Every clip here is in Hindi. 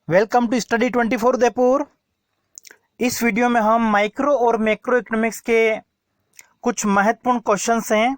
Welcome to study 24 Udaipur. इस वीडियो में हम माइक्रो और मैक्रो इकोनॉमिक्स के कुछ महत्वपूर्ण क्वेश्चंस हैं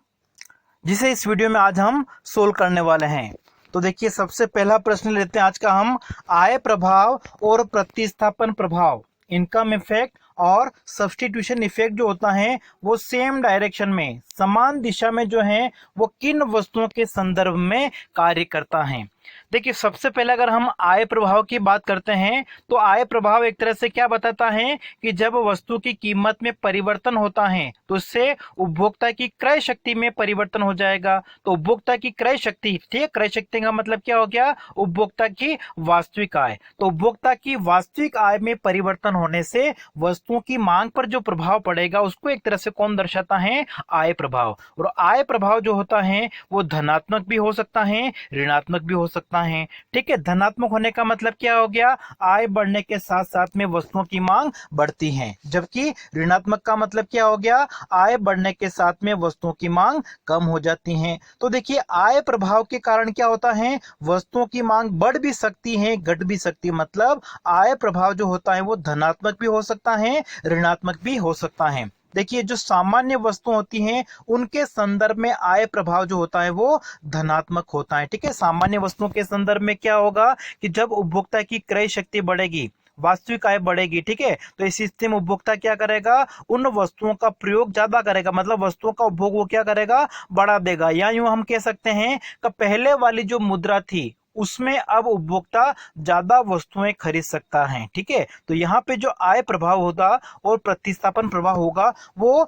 जिसे इस वीडियो में आज हम सोल्व करने वाले हैं। तो देखिए, सबसे पहला प्रश्न लेते हैं आज का हम। आय प्रभाव और प्रतिस्थापन प्रभाव, इनकम इफेक्ट और सब्स्टिट्यूशन इफेक्ट जो होता है वो सेम डायरेक्शन में, समान दिशा में जो है वो किन वस्तुओं के संदर्भ में कार्य करता है। देखिए, सबसे पहले अगर हम आय प्रभाव की बात करते हैं तो आय प्रभाव एक तरह से क्या बताता है कि जब वस्तु की कीमत में परिवर्तन होता है तो उससे उपभोक्ता की क्रय शक्ति में परिवर्तन हो जाएगा। तो उपभोक्ता की क्रय शक्ति, ठीक है, क्रय शक्ति का मतलब क्या हो गया? उपभोक्ता की वास्तविक आय। तो उपभोक्ता की वास्तविक आय में परिवर्तन होने से वस्तुओं की मांग पर जो प्रभाव पड़ेगा उसको एक तरह से कौन दर्शाता है? आय प्रभाव। और आय प्रभाव जो होता है वो धनात्मक भी हो सकता है, ऋणात्मक भी हो सकता है। ठीक है, धनात्मक होने का मतलब क्या हो गया? आय बढ़ने के साथ साथ में वस्तुओं की मांग बढ़ती है, जबकि ऋणात्मक का मतलब क्या हो गया? आय बढ़ने के साथ में वस्तुओं की मांग कम हो जाती है। तो देखिए, आय प्रभाव के कारण क्या होता है? वस्तुओं की मांग बढ़ भी सकती है, घट भी सकती है। मतलब आय प्रभाव जो होता है वो धनात्मक भी हो सकता है, ऋणात्मक भी हो सकता है। देखिए, जो सामान्य वस्तु होती हैं उनके संदर्भ में आय प्रभाव जो होता है वो धनात्मक होता है। ठीक है, सामान्य वस्तुओं के संदर्भ में क्या होगा कि जब उपभोक्ता की क्रय शक्ति बढ़ेगी, वास्तविक आय बढ़ेगी, ठीक है, तो इस स्थिति में उपभोक्ता क्या करेगा? उन वस्तुओं का प्रयोग ज्यादा करेगा, मतलब वस्तुओं का उपभोग वो क्या करेगा? बढ़ा देगा। या यूं हम कह सकते हैं कि पहले वाली जो मुद्रा थी उसमें अब उपभोक्ता ज्यादा वस्तुएं खरीद सकता है। ठीक है, तो यहाँ पे जो आय प्रभाव होगा और प्रतिस्थापन प्रभाव होगा वो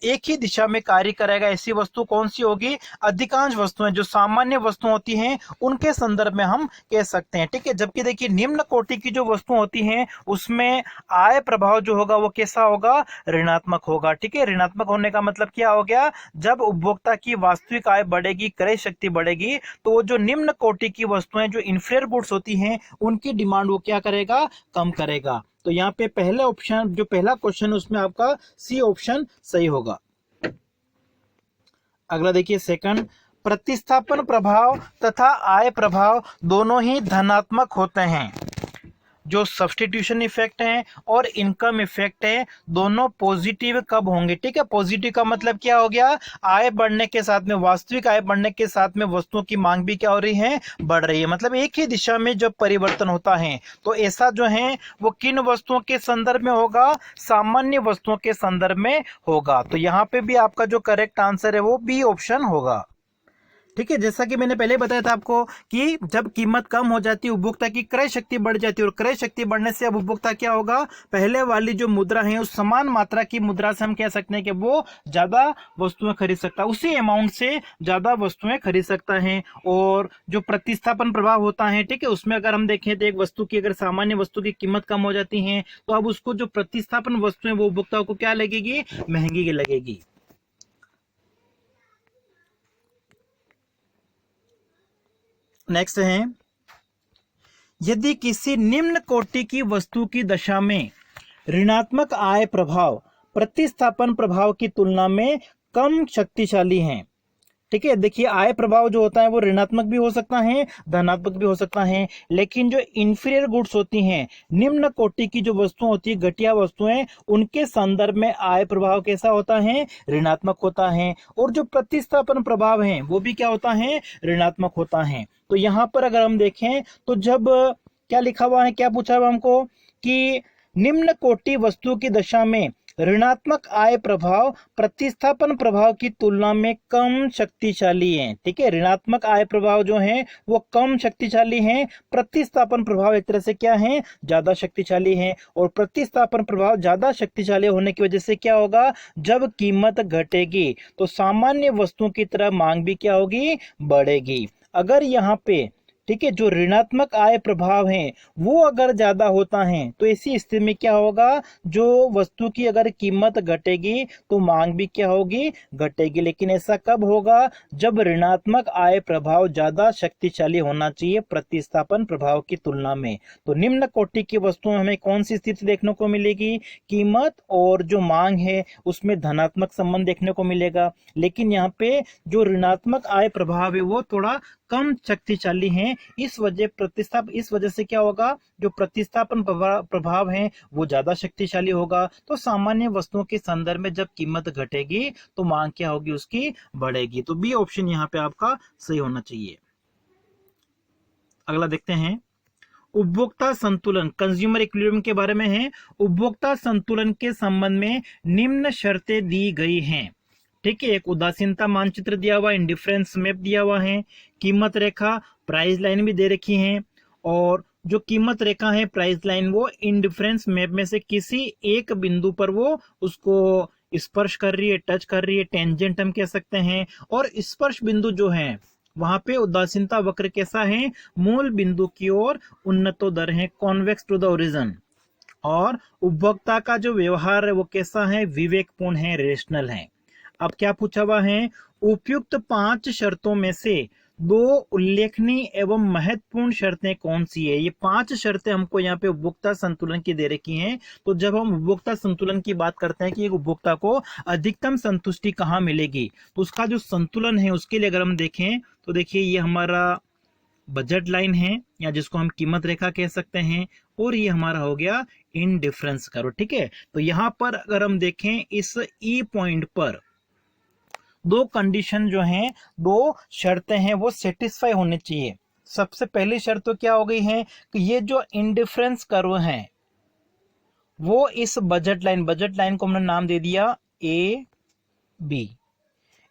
एक ही दिशा में कार्य करेगा। ऐसी वस्तु कौन सी होगी? अधिकांश वस्तुएं जो सामान्य वस्तु होती हैं उनके संदर्भ में हम कह सकते हैं। ठीक है, जबकि देखिए निम्न कोटि की जो वस्तु होती हैं उसमें आय प्रभाव जो होगा वो कैसा होगा? ऋणात्मक होगा। ठीक है, ऋणात्मक होने का मतलब क्या हो गया? जब उपभोक्ता की वास्तविक आय बढ़ेगी, क्रय शक्ति बढ़ेगी, तो वो जो निम्न कोटि की वस्तुएं जो इंफीरियर गुड्स होती हैं उनकी डिमांड वो क्या करेगा? कम करेगा। तो यहाँ पे पहला ऑप्शन, जो पहला क्वेश्चन उसमें आपका सी ऑप्शन सही होगा। अगला देखिए सेकंड, प्रतिस्थापन प्रभाव तथा आय प्रभाव दोनों ही धनात्मक होते हैं। जो सब्स्टिट्यूशन इफेक्ट है और इनकम इफेक्ट है दोनों पॉजिटिव कब होंगे? ठीक है, पॉजिटिव का मतलब क्या हो गया? आय बढ़ने के साथ में, वास्तविक आय बढ़ने के साथ में वस्तुओं की मांग भी क्या हो रही है? बढ़ रही है। मतलब एक ही दिशा में जब परिवर्तन होता है तो ऐसा जो है वो किन वस्तुओं के संदर्भ में होगा? सामान्य वस्तुओं के संदर्भ में होगा। तो यहाँ पे भी आपका जो करेक्ट आंसर है वो बी ऑप्शन होगा। ठीक है, जैसा कि मैंने पहले बताया था आपको कि जब कीमत कम हो जाती है उपभोक्ता की क्रय शक्ति बढ़ जाती है, और क्रय शक्ति बढ़ने से अब उपभोक्ता क्या होगा? पहले वाली जो मुद्रा है उस समान मात्रा की मुद्रा से हम कह सकते हैं कि वो ज्यादा वस्तुएं खरीद सकता है, उसी अमाउंट से ज्यादा वस्तुएं खरीद सकता है। और जो प्रतिस्थापन प्रभाव होता है, ठीक है, उसमें अगर हम देखें तो एक वस्तु की अगर सामान्य वस्तु की कीमत कम हो जाती है तो अब उसको जो प्रतिस्थापन वस्तु है वो उपभोक्ता को क्या लगेगी? महंगी लगेगी। नेक्स्ट है, यदि किसी निम्न कोटि की वस्तु की दशा में ऋणात्मक आय प्रभाव प्रतिस्थापन प्रभाव की तुलना में कम शक्तिशाली है। ठीक है, देखिए आय प्रभाव जो होता है वो ऋणात्मक भी हो सकता है, धनात्मक भी हो सकता है, लेकिन जो इंफीरियर गुड्स होती हैं, निम्न कोटि की जो वस्तुएं होती है, घटिया वस्तुएं, उनके संदर्भ में आय प्रभाव कैसा होता है? ऋणात्मक होता है। और जो प्रतिस्थापन प्रभाव है वो भी क्या होता है? ऋणात्मक होता है। तो यहाँ पर अगर हम देखें तो जब क्या लिखा हुआ है, क्या पूछा हुआ हमको कि निम्न कोटि वस्तु की दशा में ऋणात्मक आय प्रभाव प्रतिस्थापन प्रभाव की तुलना में कम शक्तिशाली है। ठीक है, ऋणात्मक आय प्रभाव जो है वो कम शक्तिशाली है, प्रतिस्थापन प्रभाव एक तरह से क्या है? ज्यादा शक्तिशाली है। और प्रतिस्थापन प्रभाव ज्यादा शक्तिशाली होने की वजह से क्या होगा? जब कीमत घटेगी तो सामान्य वस्तुओं की तरह मांग भी क्या होगी? बढ़ेगी। अगर यहाँ पे, ठीक है, जो ऋणात्मक आय प्रभाव है वो अगर ज्यादा होता है तो ऐसी स्थिति में क्या होगा? जो वस्तु की अगर कीमत घटेगी तो मांग भी क्या होगी? घटेगी। लेकिन ऐसा कब होगा? जब ऋणात्मक आय प्रभाव ज्यादा शक्तिशाली होना चाहिए प्रतिस्थापन प्रभाव की तुलना में। तो निम्न कोटि की वस्तुओं में हमें कौन सी स्थिति देखने को मिलेगी? कीमत और जो मांग है उसमें धनात्मक संबंध देखने को मिलेगा। लेकिन यहाँ पे जो ऋणात्मक आय प्रभाव है वो थोड़ा कम शक्तिशाली हैं। इस वजह से क्या होगा, जो प्रतिस्थापन प्रभाव है वो ज्यादा शक्तिशाली होगा। तो सामान्य वस्तुओं के संदर्भ में जब कीमत घटेगी तो मांग क्या होगी, उसकी बढ़ेगी। तो बी ऑप्शन यहाँ पे आपका सही होना चाहिए। अगला देखते हैं, उपभोक्ता संतुलन, कंज्यूमर इक्विलिब्रियम के बारे में है। उपभोक्ता संतुलन के संबंध में निम्न शर्तें दी गई हैं। ठीक है, एक उदासीनता मानचित्र दिया हुआ, इंडिफरेंस मैप दिया हुआ है, कीमत रेखा, प्राइस लाइन भी दे रखी है। और जो कीमत रेखा है, प्राइस लाइन, वो इंडिफरेंस मैप में से किसी एक बिंदु पर वो उसको स्पर्श कर रही है, टच कर रही है, टेंजेंट हम कह सकते हैं। और स्पर्श बिंदु जो है वहां पे उदासीनता वक्र कैसा है, मूल बिंदु की ओर उन्नतोदर है, कॉन्वेक्स टू द ओरिजिन। और उपभोक्ता का जो व्यवहार है वो कैसा है, विवेकपूर्ण है, रेशनल है। अब क्या पूछा हुआ है, उपयुक्त 5 शर्तों में से 2 उल्लेखनीय एवं महत्वपूर्ण शर्तें कौन सी है। ये 5 शर्तें हमको यहाँ पे उपभोक्ता संतुलन की दे रखी हैं। तो जब हम उपभोक्ता संतुलन की बात करते हैं कि एक उपभोक्ता को अधिकतम संतुष्टि कहाँ मिलेगी, तो उसका जो संतुलन है उसके लिए अगर हम देखें तो देखिए ये हमारा बजट लाइन है, या जिसको हम कीमत रेखा कह सकते हैं, और ये हमारा हो गया इनडिफरेंस कर्व। ठीक है, तो यहाँ पर अगर हम देखें इस ई पॉइंट पर 2 कंडीशन जो हैं, 2 शर्तें हैं, वो सेटिस्फाई होनी चाहिए। सबसे पहली शर्त तो क्या हो गई है कि ये जो इंडिफरेंस कर्व है वो इस बजट लाइन को हमने नाम दे दिया ए बी,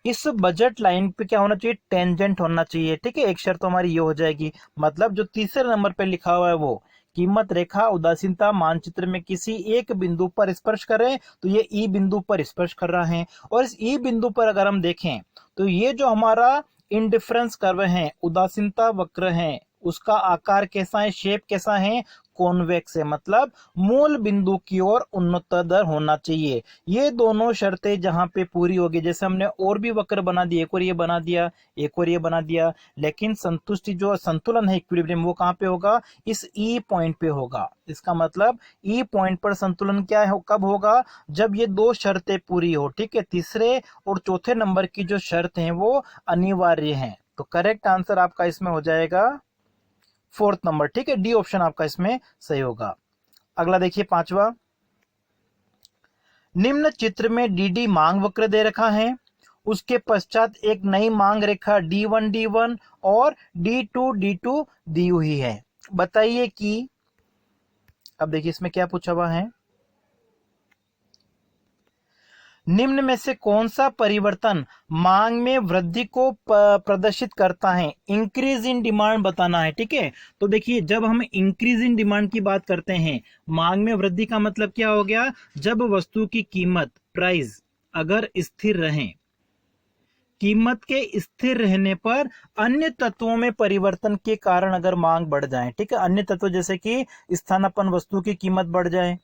इस बजट लाइन पे क्या होना चाहिए, टेंजेंट होना चाहिए। ठीक है, एक शर्त तो हमारी ये हो जाएगी। मतलब जो तीसरे नंबर पे लिखा हुआ है वो कीमत रेखा उदासीनता मानचित्र में किसी एक बिंदु पर स्पर्श करें, तो ये ई बिंदु पर स्पर्श कर रहा है। और इस ई बिंदु पर अगर हम देखें तो ये जो हमारा इंडिफरेंस कर्व है, उदासीनता वक्र है, उसका आकार कैसा है, शेप कैसा है, कॉन्वेक्स है। मतलब मूल बिंदु की ओर उन्नतोदर होना चाहिए। ये दोनों शर्तें जहां पे पूरी होगी, जैसे हमने और भी वक्र बना दिए, एक और ये बना दिया, एक और ये बना दिया, लेकिन संतुष्टि जो संतुलन है, इक्विलिब्रियम, वो कहां पे होगा, इस ई पॉइंट पे होगा। इसका मतलब ई पॉइंट पर संतुलन क्या है, कब होगा, जब ये 2 शर्तें पूरी हो। ठीक है, तीसरे और चौथे नंबर की जो शर्त है वो अनिवार्य है। तो करेक्ट आंसर आपका इसमें हो जाएगा 4th नंबर। ठीक है, डी ऑप्शन आपका इसमें सही होगा। अगला देखिए 5वां, निम्न चित्र में डी मांग वक्र दे रखा है, उसके पश्चात एक नई मांग रेखा D1 और D2 दी हुई है। बताइए कि, अब देखिए इसमें क्या पूछा हुआ है, निम्न में से कौन सा परिवर्तन मांग में वृद्धि को प्रदर्शित करता है। इंक्रीज इन डिमांड बताना है। ठीक है, तो देखिए जब हम इंक्रीज इन डिमांड की बात करते हैं, मांग में वृद्धि का मतलब क्या हो गया, जब वस्तु की कीमत, प्राइस अगर स्थिर रहे, कीमत के स्थिर रहने पर अन्य तत्वों में परिवर्तन के कारण अगर मांग बढ़ जाए। ठीक है, अन्य तत्व जैसे कि स्थानापन्न वस्तु की कीमत बढ़ जाए,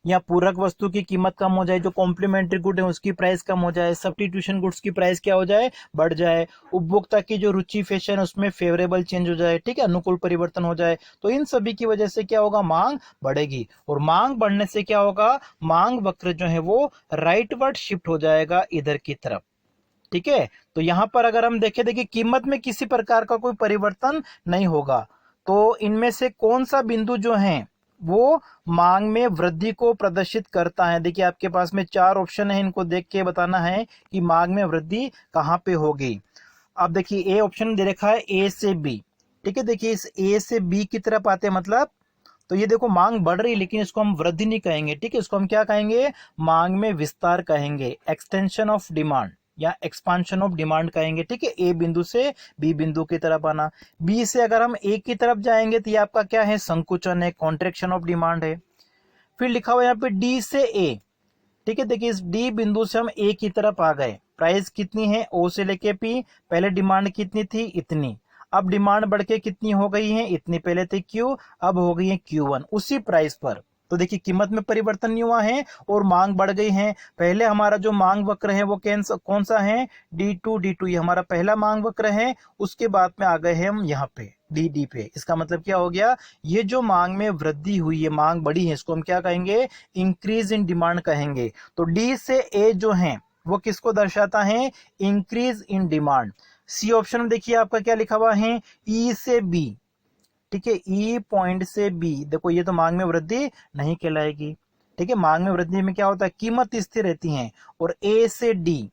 या पूरक वस्तु की कीमत कम हो जाए, जो कॉम्प्लीमेंट्री गुड है उसकी प्राइस कम हो जाए, सब्स्टिट्यूशन गुड्स की प्राइस क्या हो जाए, बढ़ जाए, उपभोक्ता की जो रुचि फैशन उसमें फेवरेबल चेंज हो जाए। ठीक है, अनुकूल परिवर्तन हो जाए, तो इन सभी की वजह से क्या होगा, मांग बढ़ेगी। और मांग बढ़ने से क्या होगा, मांग वक्र जो है वो राइटवर्ड शिफ्ट हो जाएगा इधर की तरफ। ठीक है, तो यहां पर अगर हम देखिए कीमत में किसी प्रकार का कोई परिवर्तन नहीं होगा। तो इनमें से कौन सा बिंदु जो है वो मांग में वृद्धि को प्रदर्शित करता है। देखिए आपके पास में 4 ऑप्शन है, इनको देख के बताना है कि मांग में वृद्धि कहां पे होगी। अब देखिए ए ऑप्शन दे रखा है ए से बी। ठीक है, देखिए इस ए से बी की तरफ आते हैं, मतलब तो ये देखो मांग बढ़ रही है, लेकिन इसको हम वृद्धि नहीं कहेंगे। ठीक है, इसको हम क्या कहेंगे, मांग में विस्तार कहेंगे, एक्सटेंशन ऑफ डिमांड या एक्सपांशन ऑफ डिमांड कहेंगे। ठीक है, ए बिंदु से बी बिंदु की तरफ आना। बी से अगर हम ए की तरफ जाएंगे तो ये आपका क्या है, संकुचन है, कॉन्ट्रेक्शन ऑफ डिमांड है। फिर लिखा हुआ यहाँ पे डी से ए। ठीक है, देखिए इस डी बिंदु से हम ए की तरफ आ गए, प्राइस कितनी है, ओ से लेके पी, पहले डिमांड कितनी थी, इतनी, अब डिमांड बढ़ के कितनी हो गई है, इतनी पहले थी क्यू, अब हो गई है Q1 उसी प्राइस पर। तो देखिए कीमत में परिवर्तन नहीं हुआ है और मांग बढ़ गई है। पहले हमारा जो मांग वक्र है वो कौन सा है, D2 ये हमारा पहला मांग वक्र है। उसके बाद में आ गए हैं हम यहाँ पे डी पे। इसका मतलब क्या हो गया, ये जो मांग में वृद्धि हुई है, मांग बढ़ी है, इसको हम क्या कहेंगे, इंक्रीज इन डिमांड कहेंगे। तो डी से ए जो है वो किसको दर्शाता है, increase in demand. C option में देखिए आपका क्या लिखा हुआ है, ई से बी, ठीक है, ई पॉइंट से बी। देखो ये तो मांग में वृद्धि नहीं कहलाएगी, ठीक है। मांग में वृद्धि में क्या होता है, कीमत स्थिर रहती है। और ए से डी,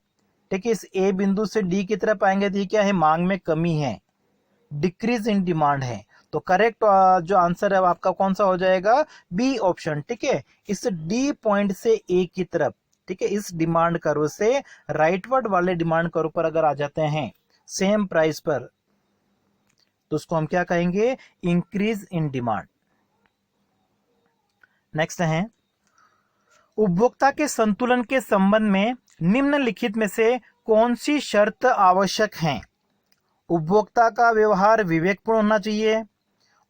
ठीक है, इस ए बिंदु से डी की तरफ आएंगे तो ये क्या है, मांग में कमी है, डिक्रीज इन डिमांड है। तो करेक्ट जो आंसर है आपका कौन सा हो जाएगा, बी ऑप्शन, ठीक है। इस डी पॉइंट से ए की तरफ, ठीक है, इस डिमांड कर्व से राइटवर्ड वाले डिमांड कर्व पर अगर आ जाते हैं सेम प्राइस पर, तो उसको हम क्या कहेंगे, इंक्रीज इन डिमांड। नेक्स्ट है, उपभोक्ता के संतुलन के संबंध में निम्नलिखित में से कौन सी शर्त आवश्यक है। उपभोक्ता का व्यवहार विवेकपूर्ण होना चाहिए,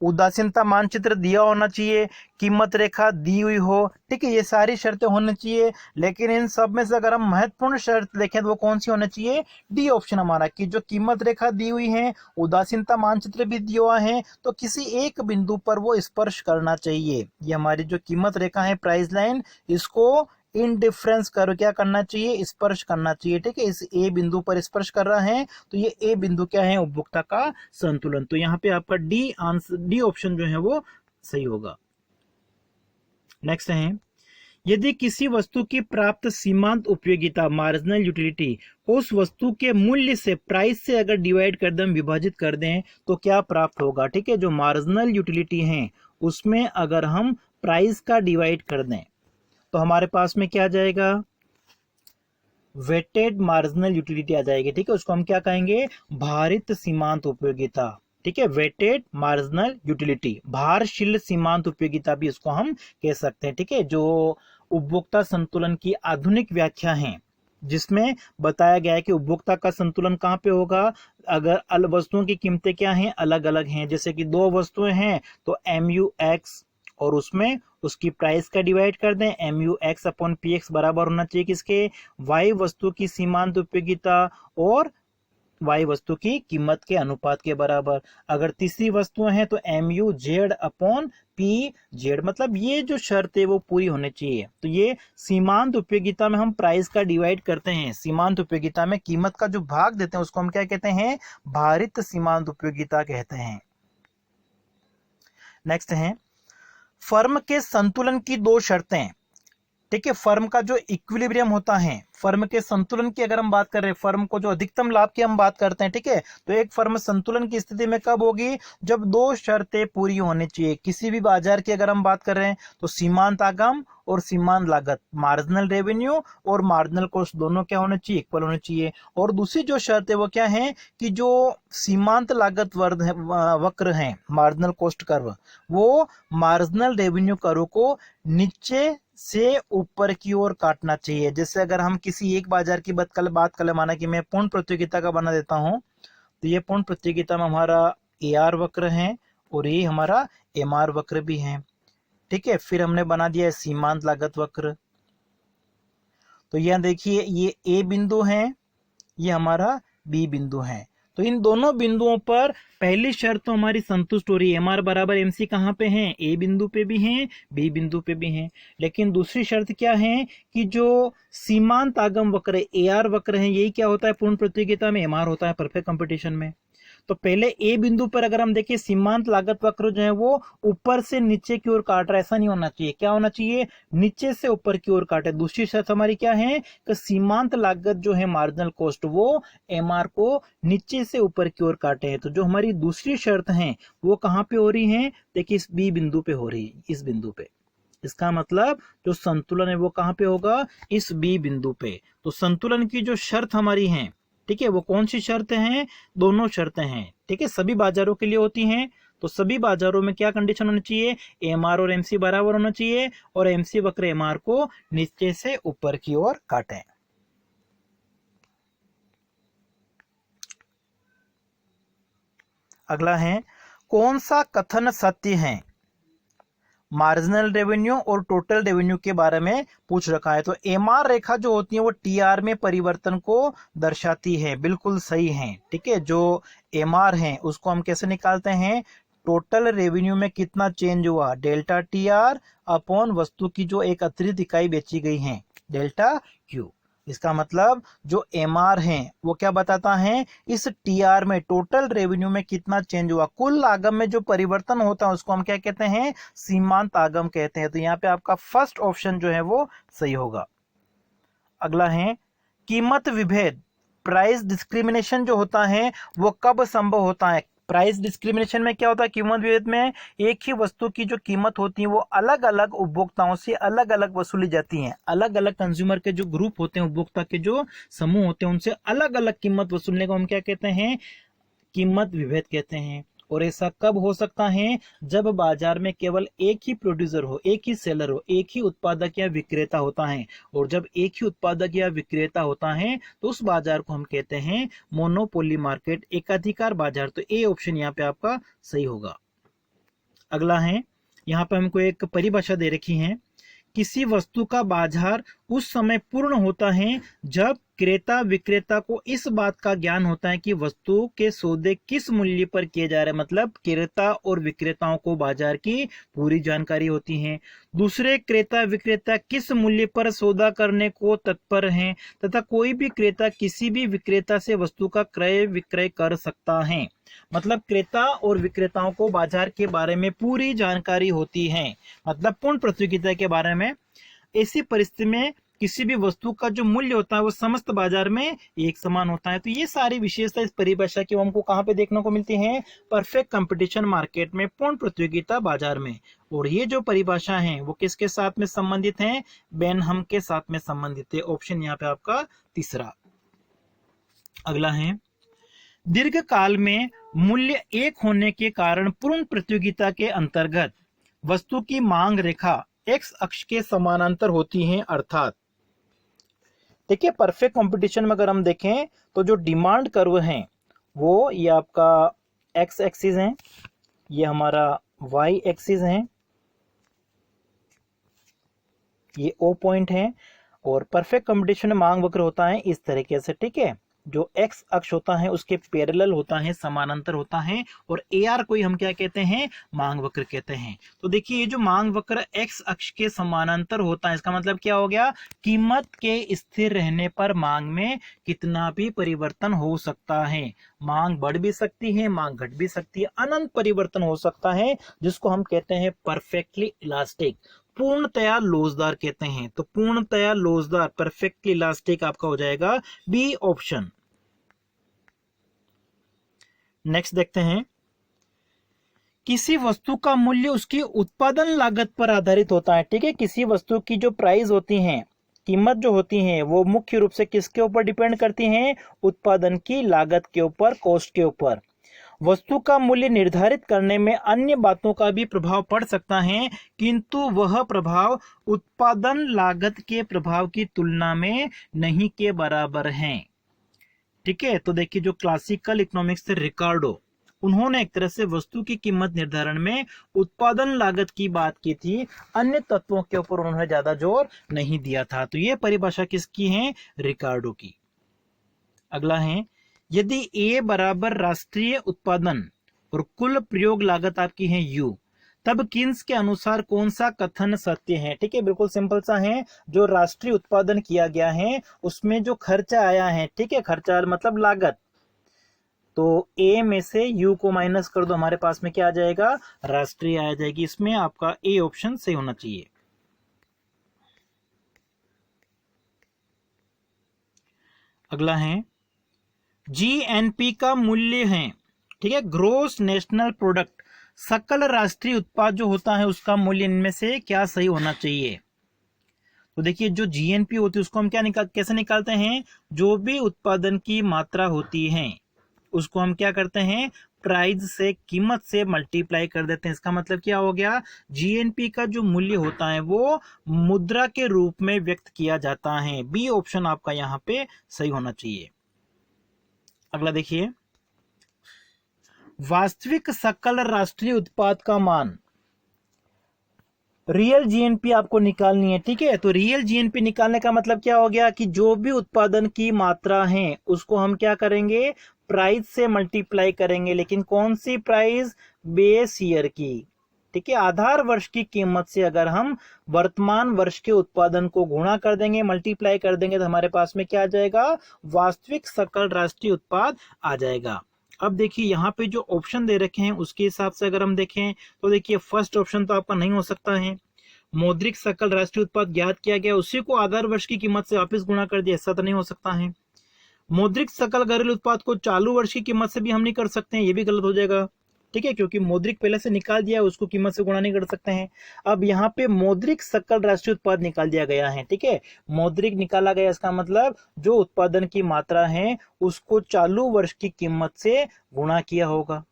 उदासीनता मानचित्र दिया होना चाहिए, कीमत रेखा दी हुई हो, ठीक है, ये सारी शर्तें होनी चाहिए। लेकिन इन सब में से अगर हम महत्वपूर्ण शर्त देखें तो वो कौन सी होनी चाहिए, डी ऑप्शन हमारा, कि जो कीमत रेखा दी हुई है, उदासीनता मानचित्र भी दिया हुआ है, तो किसी एक बिंदु पर वो स्पर्श करना चाहिए। ये हमारी जो कीमत रेखा है, प्राइस लाइन, इसको इनडिफरेंस कर क्या करना चाहिए, स्पर्श करना चाहिए, ठीक है। इस ए बिंदु पर स्पर्श कर रहा है तो ये ए बिंदु क्या है, उपभोक्ता का संतुलन। तो यहाँ पे आपका डी आंसर, डी ऑप्शन जो है वो सही होगा। नेक्स्ट है, यदि किसी वस्तु की प्राप्त सीमांत उपयोगिता मार्जिनल यूटिलिटी उस वस्तु के मूल्य से, प्राइस से अगर डिवाइड कर दें, विभाजित कर दें, तो क्या प्राप्त होगा, ठीक है। जो मार्जिनल यूटिलिटी है उसमें अगर हम प्राइस का डिवाइड कर दें तो हमारे पास में क्या आ जाएगा, वेटेड मार्जिनल यूटिलिटी आ जाएगी, ठीक है। उसको हम क्या कहेंगे, भारित सीमांत उपयोगिता, ठीक है, वेटेड मार्जिनल यूटिलिटी, भारशील सीमांत उपयोगिता भी इसको हम कह सकते हैं, ठीक है। जो उपभोक्ता संतुलन की आधुनिक व्याख्या है, जिसमें बताया गया है कि उपभोक्ता का संतुलन कहाँ पे होगा, अगर वस्तुओं की कीमतें क्या हैं, अलग अलग हैं। जैसे कि दो वस्तुएं हैं तो MUX, और उसमें उसकी प्राइस का डिवाइड कर दें, MUX अपॉन PX बराबर होना चाहिए किसके, Y वस्तु की सीमांत उपयोगिता और Y वस्तु की कीमत के अनुपात के बराबर। अगर तीसरी वस्तुएं हैं तो MUZ अपॉन PZ, मतलब ये जो शर्त है वो पूरी होनी चाहिए। तो ये सीमांत उपयोगिता में हम प्राइस का डिवाइड करते हैं, सीमांत उपयोगिता में कीमत का जो भाग देते हैं उसको हम क्या कहते हैं, भारित सीमांत उपयोगिता कहते हैं। नेक्स्ट है, फर्म के संतुलन की दो शर्तें, ठीक है। फर्म का जो इक्विलिब्रियम होता है, फर्म के संतुलन की अगर हम बात कर रहे हैं, फर्म को जो अधिकतम लाभ की हम बात करते हैं, ठीक है, तो एक फर्म संतुलन की स्थिति में कब होगी, जब दो शर्तें पूरी होनी चाहिए। किसी भी बाजार की अगर हम बात कर रहे हैं तो सीमांत आगम और सीमांत लागत, मार्जिनल रेवेन्यू और मार्जिनल कॉस्ट, दोनों क्या होने चाहिए, इक्वल होने चाहिए। और दूसरी जो शर्त है वो क्या है, कि जो सीमांत लागत वक्र है, मार्जिनल कॉस्ट कर्व, वो मार्जिनल रेवेन्यू कर्व को नीचे से ऊपर की ओर काटना चाहिए। जैसे अगर हम किसी एक बाजार की बात कर, माना कि मैं पूर्ण प्रतियोगिता का बना देता हूं, तो ये पूर्ण प्रतियोगिता में हमारा AR वक्र है और ये हमारा MR वक्र भी है, ठीक है। फिर हमने बना दिया सीमांत लागत वक्र। तो यह देखिए, ये A बिंदु है, ये हमारा B बिंदु है। तो इन दोनों बिंदुओं पर पहली शर्त तो हमारी संतुष्ट हो रही है, MR बराबर MC कहाँ पे है, A बिंदु पे भी है, B बिंदु पे भी है। लेकिन दूसरी शर्त क्या है, कि जो सीमांत आगम वक्र है, AR वक्र है, यही क्या होता है पूर्ण प्रतियोगिता में, MR होता है परफेक्ट कंपटीशन में। तो पहले A बिंदु पर अगर हम देखें, सीमांत लागत वक्र जो है वो ऊपर से नीचे की ओर काट रहा है, ऐसा नहीं होना चाहिए। क्या होना चाहिए, नीचे से ऊपर की ओर काटे। दूसरी शर्त हमारी क्या है, कि सीमांत लागत जो है मार्जिनल कॉस्ट, वो MR को नीचे से ऊपर की ओर काटे हैं। तो जो हमारी दूसरी शर्त है वो कहाँ पे हो रही है, देखिए इस B बिंदु पे हो रही है, इस बिंदु पे। इसका मतलब जो संतुलन है वो कहाँ पे होगा, इस B बिंदु पे। तो संतुलन की जो शर्त हमारी है, ठीक है, वो कौन सी शर्तें हैं, दोनों शर्तें हैं, ठीक है, सभी बाजारों के लिए होती हैं। तो सभी बाजारों में क्या कंडीशन होनी चाहिए, MR और MC बराबर होना चाहिए और MC वक्र MR को नीचे से ऊपर की ओर काटें। अगला है, कौन सा कथन सत्य है, मार्जिनल रेवेन्यू और टोटल रेवेन्यू के बारे में पूछ रखा है। तो MR रेखा जो होती है वो TR में परिवर्तन को दर्शाती है, बिल्कुल सही है, ठीक है। जो MR है उसको हम कैसे निकालते हैं, टोटल रेवेन्यू में कितना चेंज हुआ, डेल्टा TR अपॉन वस्तु की जो एक अतिरिक्त इकाई बेची गई है, डेल्टा Q। इसका मतलब जो MR है वो क्या बताता है, इस TR में टोटल रेवेन्यू में कितना चेंज हुआ, कुल आगम में जो परिवर्तन होता है उसको हम क्या कहते हैं, सीमांत आगम कहते हैं। तो यहाँ पे आपका फर्स्ट ऑप्शन जो है वो सही होगा। अगला है कीमत विभेद, प्राइस डिस्क्रिमिनेशन जो होता है वो कब संभव होता है। प्राइस डिस्क्रिमिनेशन में क्या होता है, कीमत विभेद में एक ही वस्तु की जो कीमत होती है वो अलग अलग उपभोक्ताओं से अलग अलग वसूली जाती है। अलग अलग कंज्यूमर के जो ग्रुप होते हैं, उपभोक्ता के जो समूह होते हैं, उनसे अलग अलग कीमत वसूलने को हम क्या कहते हैं, कीमत विभेद कहते हैं। और ऐसा कब हो सकता है, जब बाजार में केवल एक ही प्रोड्यूसर हो, एक ही सेलर हो, एक ही उत्पादक या विक्रेता होता है। और जब एक ही उत्पादक या विक्रेता होता है तो उस बाजार को हम कहते हैं मोनोपोली मार्केट, एकाधिकार बाजार। तो ए ऑप्शन यहाँ पे आपका सही होगा। अगला है, यहाँ पे हमको एक परिभाषा दे रखी है, किसी वस्तु का बाजार उस समय पूर्ण होता है जब क्रेता विक्रेता को इस बात का ज्ञान होता है कि वस्तु के सौदे किस मूल्य पर किए जा रहे हैं। मतलब क्रेता और विक्रेताओं को बाजार की पूरी जानकारी होती है, दूसरे क्रेता विक्रेता किस मूल्य पर सौदा करने को तत्पर हैं तथा कोई भी क्रेता किसी भी विक्रेता से वस्तु का क्रय विक्रय कर सकता है। मतलब क्रेता और विक्रेताओं को बाजार के बारे में पूरी जानकारी होती है, मतलब पूर्ण प्रतियोगिता के बारे में। ऐसी परिस्थिति में किसी भी वस्तु का जो मूल्य होता है वो समस्त बाजार में एक समान होता है। तो ये सारी विशेषता इस परिभाषा की हमको कहाँ पे देखने को मिलती है, परफेक्ट कंपटीशन मार्केट में, पूर्ण प्रतियोगिता बाजार में। और ये जो परिभाषा है वो किसके साथ में संबंधित है, बेनहम के साथ में संबंधित है। ऑप्शन यहाँ पे आपका तीसरा। अगला है, दीर्घ काल में मूल्य एक होने के कारण पूर्ण प्रतियोगिता के अंतर्गत वस्तु की मांग रेखा एक्स अक्ष के समानांतर होती है। अर्थात देखिए, परफेक्ट कंपटीशन में अगर हम देखें तो जो डिमांड कर्व है वो ये आपका एक्स एक्सिस है, ये हमारा वाई एक्सिस है, ये ओ पॉइंट है। और परफेक्ट कंपटीशन में मांग वक्र होता है इस तरीके से, ठीक है, जो एक्स अक्ष होता है उसके पैरेलल होता है, समानांतर होता है। और AR को ही हम क्या कहते हैं, मांग वक्र कहते हैं। तो देखिए, ये जो मांग वक्र एक्स अक्ष के समानांतर होता है, इसका मतलब क्या हो गया, कीमत के स्थिर रहने पर मांग में कितना भी परिवर्तन हो सकता है। मांग बढ़ भी सकती है, मांग घट भी सकती है, अनंत परिवर्तन हो सकता है, जिसको हम कहते हैं परफेक्टली इलास्टिक, पूर्णतया लोचदार कहते हैं। तो पूर्णतया लोचदार, परफेक्टली इलास्टिक आपका हो जाएगा बी ऑप्शन। नेक्स्ट देखते हैं, किसी वस्तु का मूल्य उसकी उत्पादन लागत पर आधारित होता है। ठीक है, किसी वस्तु की जो प्राइस होती है, कीमत जो होती है, वो मुख्य रूप से किसके ऊपर डिपेंड करती हैं, उत्पादन की लागत के ऊपर, कॉस्ट के ऊपर। वस्तु का मूल्य निर्धारित करने में अन्य बातों का भी प्रभाव पड़ सकता है, किंतु वह प्रभाव उत्पादन लागत के प्रभाव की तुलना में नहीं के बराबर है। ठीक है, तो देखिए, जो क्लासिकल इकोनॉमिक्स से रिकार्डो, उन्होंने एक तरह से वस्तु की कीमत निर्धारण में उत्पादन लागत की बात की थी, अन्य तत्वों के ऊपर उन्होंने ज्यादा जोर नहीं दिया था। तो ये परिभाषा किसकी है, रिकार्डो की। अगला है, यदि ए बराबर राष्ट्रीय उत्पादन और कुल प्रयोग लागत आपकी है U, तब किन्स के अनुसार कौन सा कथन सत्य है। ठीक है, बिल्कुल सिंपल सा है, जो राष्ट्रीय उत्पादन किया गया है उसमें जो खर्चा आया है, ठीक है, खर्चा मतलब लागत, तो ए में से U को माइनस कर दो, हमारे पास में क्या आ जाएगा, राष्ट्रीय आ जाएगी। इसमें आपका ए ऑप्शन सही होना चाहिए। अगला है, GNP का मूल्य है, ठीक है, ग्रोस नेशनल प्रोडक्ट, सकल राष्ट्रीय उत्पाद जो होता है उसका मूल्य इनमें से क्या सही होना चाहिए। तो देखिए, जो GNP होती है उसको हम कैसे निकालते हैं, जो भी उत्पादन की मात्रा होती है उसको हम क्या करते हैं, प्राइस से, कीमत से मल्टीप्लाई कर देते हैं। इसका मतलब क्या हो गया, GNP का जो मूल्य होता है वो मुद्रा के रूप में व्यक्त किया जाता है। बी ऑप्शन आपका यहाँ पे सही होना चाहिए। अगला देखिए, वास्तविक सकल राष्ट्रीय उत्पाद का मान, रियल GNP आपको निकालनी है। ठीक है, तो रियल GNP निकालने का मतलब क्या हो गया कि जो भी उत्पादन की मात्रा है उसको हम क्या करेंगे, प्राइस से मल्टीप्लाई करेंगे। लेकिन कौन सी प्राइस, बेस ईयर की। ठीक है, आधार वर्ष की कीमत से अगर हम वर्तमान वर्ष के उत्पादन को गुणा कर देंगे, मल्टीप्लाई कर देंगे, तो हमारे पास में क्या आ जाएगा, वास्तविक सकल राष्ट्रीय उत्पाद आ जाएगा। अब देखिए यहाँ पे जो ऑप्शन दे रखे हैं उसके हिसाब से अगर हम देखें तो देखिए फर्स्ट ऑप्शन तो आपका नहीं हो सकता है, मौद्रिक सकल राष्ट्रीय उत्पाद ज्ञात किया गया उसी को आधार वर्ष की कीमत से वापस गुणा कर दिया, ऐसा तो नहीं हो सकता है। मौद्रिक सकल घरेलू उत्पाद को चालू वर्ष की कीमत से भी हम नहीं कर सकते हैं, ये भी गलत हो जाएगा, ठीक है, क्योंकि मौद्रिक पहले से निकाल दिया है, उसको कीमत से गुणा नहीं कर सकते हैं। अब यहाँ पे मौद्रिक सकल राष्ट्रीय उत्पाद निकाल दिया गया है, ठीक है, मौद्रिक निकाला गया, इसका मतलब जो उत्पादन की मात्रा है उसको चालू वर्ष की कीमत से गुणा किया होगा।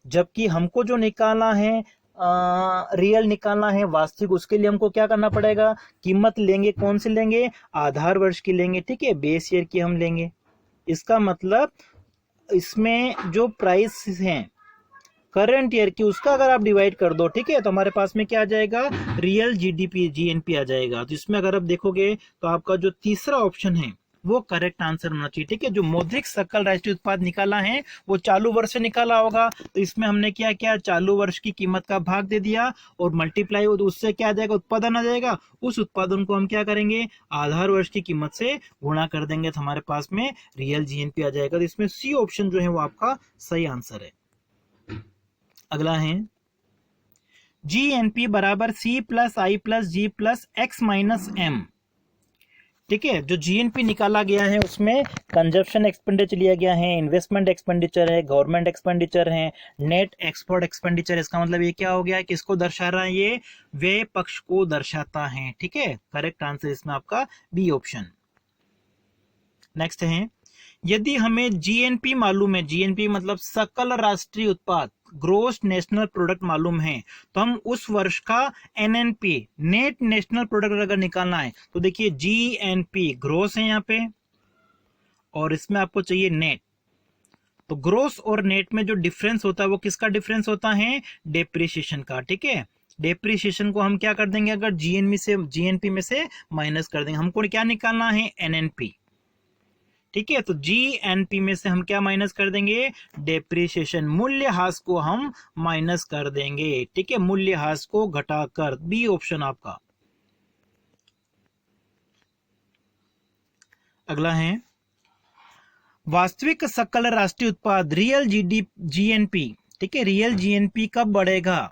जबकि हमको जो निकालना है रियल निकालना है, वास्तविक, उसके लिए हमको क्या करना पड़ेगा, कीमत लेंगे, कौन सी लेंगे, आधार वर्ष की लेंगे, ठीक है, बेस ईयर की हम लेंगे। इसका मतलब इसमें जो प्राइस हैं करंट ईयर की, उसका अगर आप डिवाइड कर दो, ठीक है, तो हमारे पास में क्या आ जाएगा, रियल जीडीपी जीएनपी आ जाएगा। तो इसमें अगर आप देखोगे तो आपका जो तीसरा ऑप्शन है वो करेक्ट आंसर होना चाहिए, ठीक है। जो मौद्रिक सकल राष्ट्रीय उत्पाद निकाला है वो चालू वर्ष से निकाला होगा, तो इसमें हमने क्या किया, चालू वर्ष की कीमत का भाग दे दिया और मल्टीप्लाई, उससे क्या आ जाएगा, उत्पादन आ जाएगा, उस उत्पादन को हम क्या करेंगे, आधार वर्ष की कीमत से गुणा कर देंगे, तो हमारे पास में रियल जीएनपी आ जाएगा। तो इसमें सी ऑप्शन जो है वो आपका सही आंसर है। अगला है जीएनपी बराबर सी प्लस आई प्लस जी प्लस एक्स माइनस एम, ठीक है। जो जीएनपी निकाला गया है उसमें कंजप्शन एक्सपेंडिचर लिया गया है, इन्वेस्टमेंट एक्सपेंडिचर है, गवर्नमेंट एक्सपेंडिचर है, नेट एक्सपोर्ट एक्सपेंडिचर। इसका मतलब ये क्या हो गया, किसको दर्शा रहा है, ये व्यय पक्ष को दर्शाता है, ठीक है। करेक्ट आंसर इसमें आपका बी ऑप्शन। नेक्स्ट है, यदि हमें जीएनपी मालूम है, जीएनपी मतलब सकल राष्ट्रीय उत्पाद, ग्रोस नेशनल प्रोडक्ट मालूम है, तो हम उस वर्ष का एनएनपी, नेट नेशनल प्रोडक्ट अगर निकालना है तो देखिए जीएनपी ग्रोस है यहाँ पे और इसमें आपको चाहिए नेट। तो ग्रोस और नेट में जो डिफरेंस होता है वो किसका डिफरेंस होता है, डेप्रिसिएशन का, ठीक है। डेप्रिसिएशन को हम क्या कर देंगे, अगर जीएनपी में से माइनस कर देंगे, हमको क्या निकालना है, एनएनपी, ठीक है। तो जीएनपी में से हम क्या माइनस कर देंगे, डेप्रिसिएशन, मूल्यह्रास को हम माइनस कर देंगे, ठीक है, मूल्यह्रास को घटाकर, बी ऑप्शन आपका। अगला है वास्तविक सकल राष्ट्रीय उत्पाद, रियल जीएनपी, ठीक है, रियल जीएनपी कब बढ़ेगा।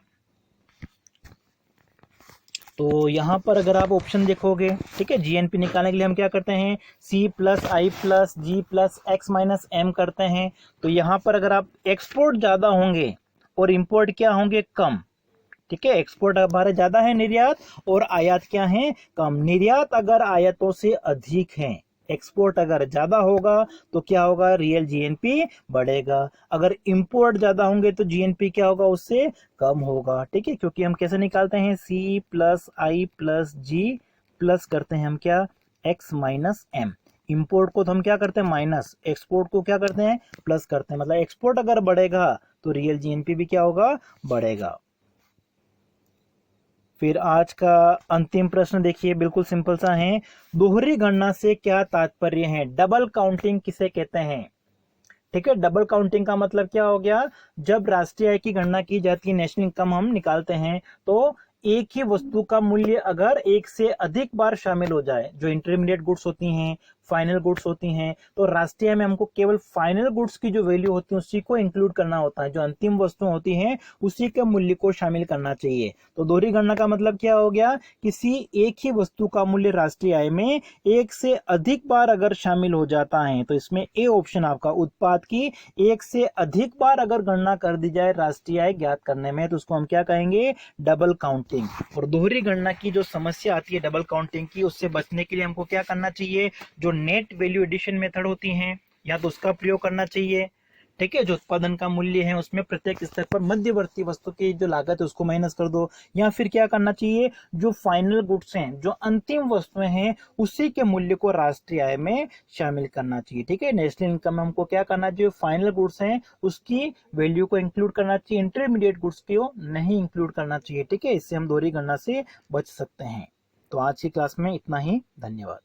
तो यहाँ पर अगर आप ऑप्शन देखोगे, ठीक है, जीएनपी निकालने के लिए हम क्या करते हैं, सी प्लस आई प्लस जी प्लस एक्स माइनस एम करते हैं। तो यहाँ पर अगर आप एक्सपोर्ट ज्यादा होंगे और इंपोर्ट क्या होंगे, कम, ठीक है, एक्सपोर्ट हमारे ज्यादा है निर्यात, और आयात क्या है, कम। निर्यात अगर आयातों से अधिक है, एक्सपोर्ट अगर ज्यादा होगा तो क्या होगा, रियल जीएनपी बढ़ेगा। अगर इंपोर्ट ज्यादा होंगे तो जीएनपी क्या होगा, उससे कम होगा, ठीक है। क्योंकि हम कैसे निकालते हैं, सी प्लस आई प्लस जी प्लस करते हैं हम क्या, एक्स माइनस एम। इंपोर्ट को तो हम क्या करते हैं, माइनस, एक्सपोर्ट को क्या करते हैं, प्लस करते हैं। मतलब एक्सपोर्ट अगर बढ़ेगा तो रियल जीएनपी भी क्या होगा, बढ़ेगा। फिर आज का अंतिम प्रश्न देखिए, बिल्कुल सिंपल सा है, दोहरी गणना से क्या तात्पर्य है, डबल काउंटिंग किसे कहते हैं, ठीक है। डबल काउंटिंग का मतलब क्या हो गया, जब राष्ट्रीय आय की गणना की जाती है, नेशनल इनकम हम निकालते हैं, तो एक ही वस्तु का मूल्य अगर एक से अधिक बार शामिल हो जाए, जो इंटरमीडिएट गुड्स होती हैं, फाइनल गुड्स होती हैं, तो राष्ट्रीय में हमको केवल फाइनल गुड्स की जो वैल्यू होती है उसी को इंक्लूड करना होता है, जो अंतिम वस्तु होती हैं उसी के मूल्य को शामिल करना चाहिए। तो दोहरी गणना का मतलब क्या हो गया, किसी एक ही वस्तु का मूल्य राष्ट्रीय आय में एक से अधिक बार अगर शामिल हो जाता है, तो इसमें ए ऑप्शन आपका, उत्पाद की एक से अधिक बार अगर गणना कर दी जाए राष्ट्रीय आय ज्ञात करने में, तो उसको हम क्या कहेंगे, डबल काउंटिंग। और दोहरी गणना की जो समस्या आती है डबल काउंटिंग की, उससे बचने के लिए हमको क्या करना चाहिए, जो नेट वैल्यू एडिशन मेथड होती हैं या तो उसका प्रयोग करना चाहिए, ठीक है। जो उत्पादन का मूल्य है उसमें प्रत्येक स्तर पर मध्यवर्ती वस्तु की जो लागत है उसको माइनस कर दो, या फिर क्या करना चाहिए, जो फाइनल गुड्स हैं, जो अंतिम वस्तुएं हैं, उसी के मूल्य को राष्ट्रीय आय में शामिल करना चाहिए, ठीक है। नेशनल इनकम में हमको क्या करना चाहिए, फाइनल गुड्स हैं उसकी वैल्यू को इंक्लूड करना चाहिए, इंटरमीडिएट गुड्स को नहीं इंक्लूड करना चाहिए, ठीक है। इससे हम दोहरी गणना से बच सकते हैं। तो आज की क्लास में इतना ही, धन्यवाद।